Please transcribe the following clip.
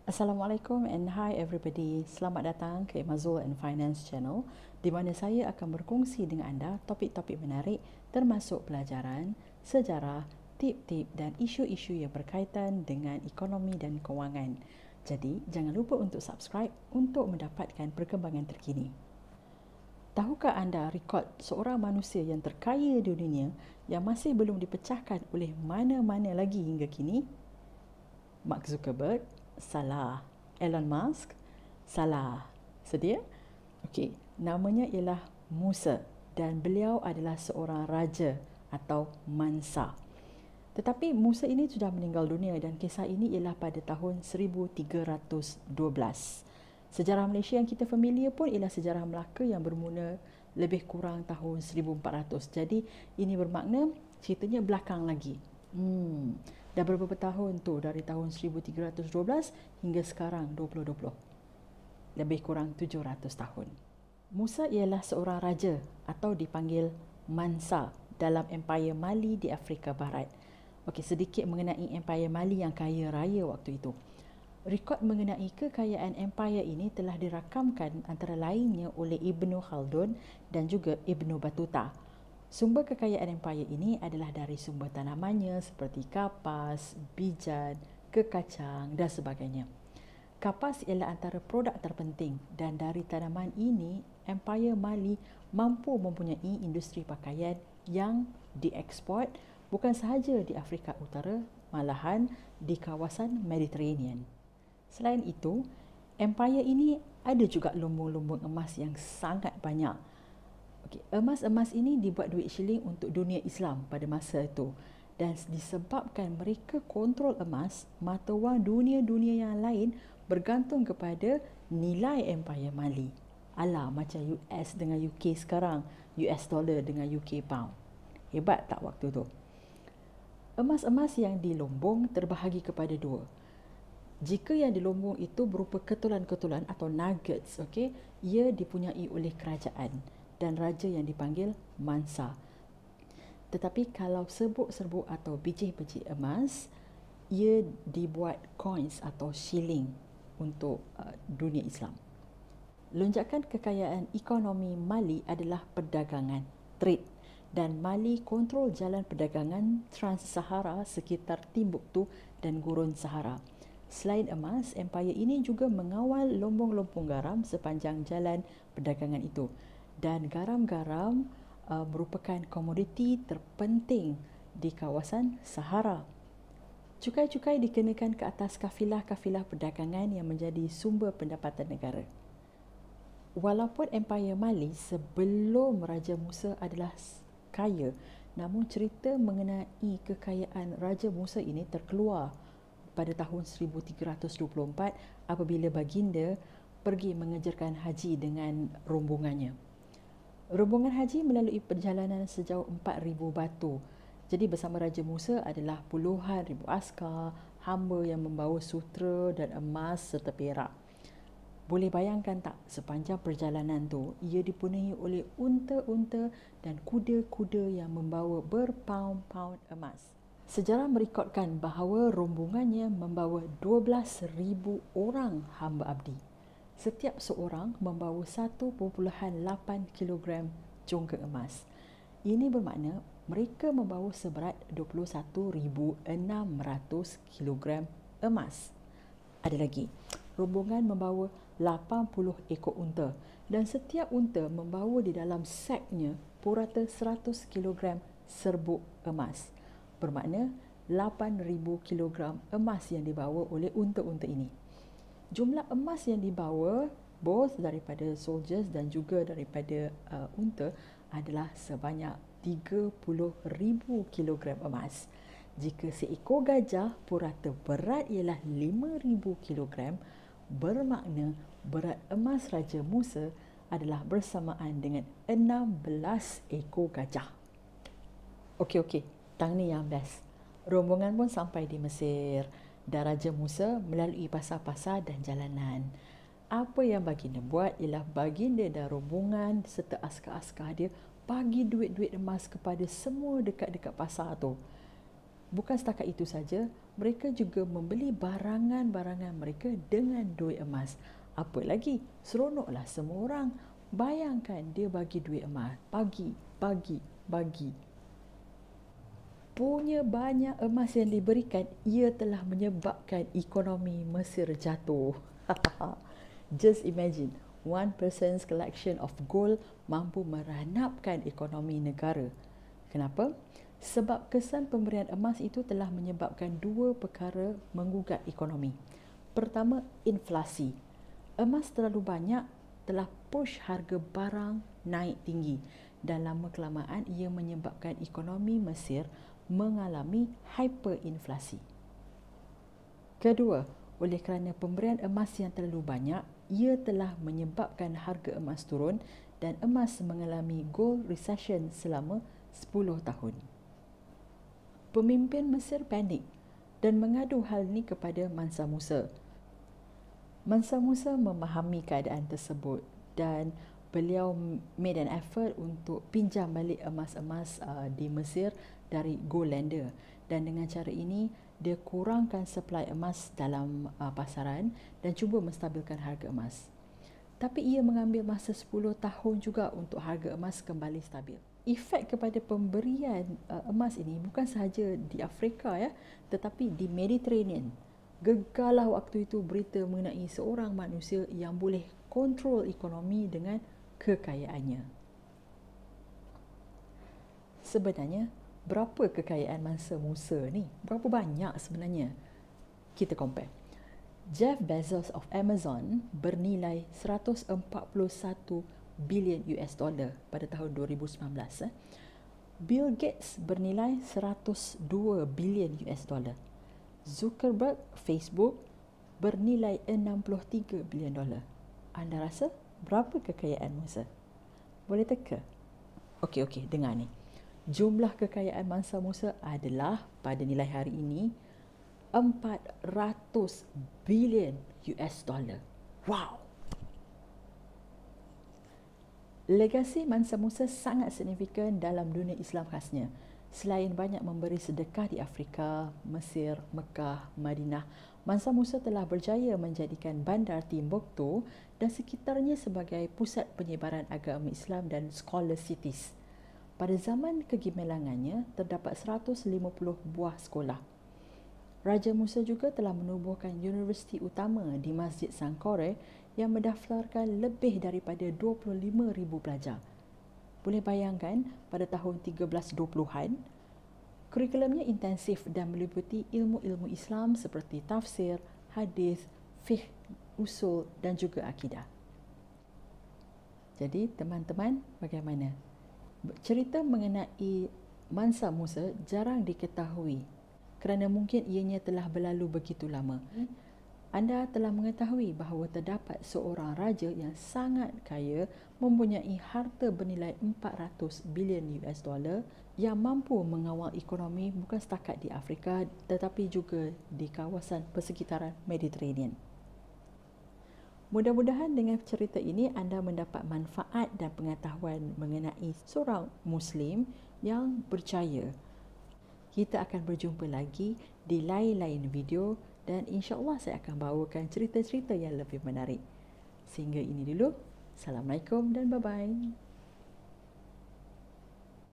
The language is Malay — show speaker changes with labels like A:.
A: Assalamualaikum and hi everybody. Selamat datang ke Mazul and Finance Channel di mana saya akan berkongsi dengan anda topik-topik menarik termasuk pelajaran, sejarah, tip-tip dan isu-isu yang berkaitan dengan ekonomi dan kewangan. Jadi, jangan lupa untuk subscribe untuk mendapatkan perkembangan terkini. Tahukah anda rekod seorang manusia yang terkaya di dunia yang masih belum dipecahkan oleh mana-mana lagi hingga kini? Mark Zuckerberg, salah. Elon Musk, salah. Sedia? Okey, namanya ialah Musa dan beliau adalah seorang raja atau mansa. Tetapi Musa ini sudah meninggal dunia dan kisah ini ialah pada tahun 1312. Sejarah Malaysia yang kita familiar pun ialah sejarah Melaka yang bermula lebih kurang tahun 1400. Jadi ini bermakna ceritanya belakang lagi. Dah berapa tahun tu dari tahun 1312 hingga sekarang 2020. Lebih kurang 700 tahun. Musa ialah seorang raja atau dipanggil Mansa dalam Empayar Mali di Afrika Barat. Okey, sedikit mengenai Empayar Mali yang kaya raya waktu itu. Rekod mengenai kekayaan empayar ini telah dirakamkan antara lainnya oleh Ibnu Khaldun dan juga Ibnu Battuta. Sumber kekayaan empayar ini adalah dari sumber tanamannya seperti kapas, bijan, kekacang dan sebagainya. Kapas ialah antara produk terpenting dan dari tanaman ini, Empayar Mali mampu mempunyai industri pakaian yang dieksport bukan sahaja di Afrika Utara, malahan di kawasan Mediterranean. Selain itu, empayar ini ada juga lumbung-lumbung emas yang sangat banyak. Okey, emas-emas ini dibuat duit shilling untuk dunia Islam pada masa itu. Dan disebabkan mereka kontrol emas, mata wang dunia-dunia yang lain bergantung kepada nilai empayar Mali. Alah, macam US dengan UK sekarang, US dollar dengan UK pound. Hebat tak waktu tu? Emas-emas yang dilumbung terbahagi kepada dua. Jika yang dilumbung itu berupa ketulan-ketulan atau nuggets, okey, ia dipunyai oleh kerajaan dan raja yang dipanggil Mansa. Tetapi kalau serbuk-serbuk atau biji-biji emas, ia dibuat coins atau shilling untuk dunia Islam. Lonjakan kekayaan ekonomi Mali adalah perdagangan, trade, dan Mali kontrol jalan perdagangan Trans-Sahara sekitar Timbuktu dan Gurun Sahara. Selain emas, empayar ini juga mengawal lumbung-lumbung garam sepanjang jalan perdagangan itu. Dan garam-garam merupakan komoditi terpenting di kawasan Sahara. Cukai-cukai dikenakan ke atas kafilah-kafilah perdagangan yang menjadi sumber pendapatan negara. Walaupun Empayar Mali sebelum Raja Musa adalah kaya, namun cerita mengenai kekayaan Raja Musa ini terkeluar pada tahun 1324 apabila baginda pergi mengejarkan haji dengan rombongannya. Rombongan haji melalui perjalanan sejauh 4,000 batu. Jadi bersama Raja Musa adalah puluhan ribu askar, hamba yang membawa sutera dan emas serta perak. Boleh bayangkan tak, sepanjang perjalanan tu ia dipenuhi oleh unta-unta dan kuda-kuda yang membawa berpaun-paun emas. Sejarah merekodkan bahawa rombongannya membawa 12,000 orang hamba abdi. Setiap seorang membawa 1.8 kilogram congkak emas. Ini bermakna mereka membawa seberat 21,600 kilogram emas. Ada lagi, rombongan membawa 80 ekor unta dan setiap unta membawa di dalam seknya purata 100 kilogram serbuk emas. Bermakna 8,000 kilogram emas yang dibawa oleh unta-unta ini. Jumlah emas yang dibawa both daripada soldiers dan juga daripada unta adalah sebanyak 30,000 kilogram emas. Jika seekor gajah purata berat ialah 5,000 kilogram, bermakna berat emas Raja Musa adalah bersamaan dengan 16 ekor gajah. Okey. Tang ni yang best. Rombongan pun sampai di Mesir dan Raja Musa melalui pasar-pasar dan jalanan. Apa yang baginda buat ialah baginda dan rombongan serta askar-askar dia bagi duit-duit emas kepada semua dekat-dekat pasar tu. Bukan setakat itu saja, mereka juga membeli barangan-barangan mereka dengan duit emas. Apa lagi? Seronoklah semua orang. Bayangkan dia bagi duit emas. Bagi. Punya banyak emas yang diberikan, ia telah menyebabkan ekonomi Mesir jatuh. Just imagine, one person's collection of gold mampu meranapkan ekonomi negara. Kenapa? Sebab kesan pemberian emas itu telah menyebabkan dua perkara menggugat ekonomi. Pertama, inflasi. Emas terlalu banyak telah push harga barang naik tinggi dan lama-kelamaan ia menyebabkan ekonomi Mesir mengalami hyperinflasi. Kedua, oleh kerana pemberian emas yang terlalu banyak, ia telah menyebabkan harga emas turun dan emas mengalami gold recession selama 10 tahun. Pemimpin Mesir panik dan mengadu hal ini kepada Mansa Musa. Mansa Musa memahami keadaan tersebut dan beliau made an effort untuk pinjam balik emas-emas di Mesir dari gold lender, dan dengan cara ini dia kurangkan supply emas dalam pasaran dan cuba menstabilkan harga emas. Tapi ia mengambil masa 10 tahun juga untuk harga emas kembali stabil. Efek kepada pemberian emas ini bukan sahaja di Afrika tetapi di Mediterranean. Gegarlah waktu itu berita mengenai seorang manusia yang boleh kontrol ekonomi dengan kekayaannya. Sebenarnya, berapa kekayaan Mansa Musa ni? Berapa banyak sebenarnya? Kita compare. Jeff Bezos of Amazon bernilai 141 bilion US dollar pada tahun 2019. Bill Gates bernilai 102 bilion US dollar. Zuckerberg, Facebook, bernilai 63 bilion dolar. Anda rasa berapa kekayaan Musa? Boleh teka? Okey, dengar ni. Jumlah kekayaan Mansa Musa adalah pada nilai hari ini 400 bilion US dollar. Wow! Legasi Mansa Musa sangat signifikan dalam dunia Islam khasnya. Selain banyak memberi sedekah di Afrika, Mesir, Mekah, Madinah, Mansa Musa telah berjaya menjadikan bandar Timbuktu dan sekitarnya sebagai pusat penyebaran agama Islam dan scholar cities. Pada zaman kegemilangannya, terdapat 150 buah sekolah. Raja Musa juga telah menubuhkan universiti utama di Masjid Sankore yang mendaftarkan lebih daripada 25,000 pelajar. Boleh bayangkan, pada tahun 1320-an, kurikulumnya intensif dan meliputi ilmu-ilmu Islam seperti tafsir, hadis, fiqh, usul dan juga akidah. Jadi, teman-teman, bagaimana? Cerita mengenai Mansa Musa jarang diketahui kerana mungkin ianya telah berlalu begitu lama. Anda telah mengetahui bahawa terdapat seorang raja yang sangat kaya mempunyai harta bernilai 400 bilion US dollar yang mampu mengawal ekonomi bukan setakat di Afrika tetapi juga di kawasan persekitaran Mediterranean. Mudah-mudahan dengan cerita ini anda mendapat manfaat dan pengetahuan mengenai seorang Muslim yang percaya. Kita akan berjumpa lagi di lain-lain video dan insya-Allah saya akan bawakan cerita-cerita yang lebih menarik. Sehingga ini dulu. Assalamualaikum dan bye-bye.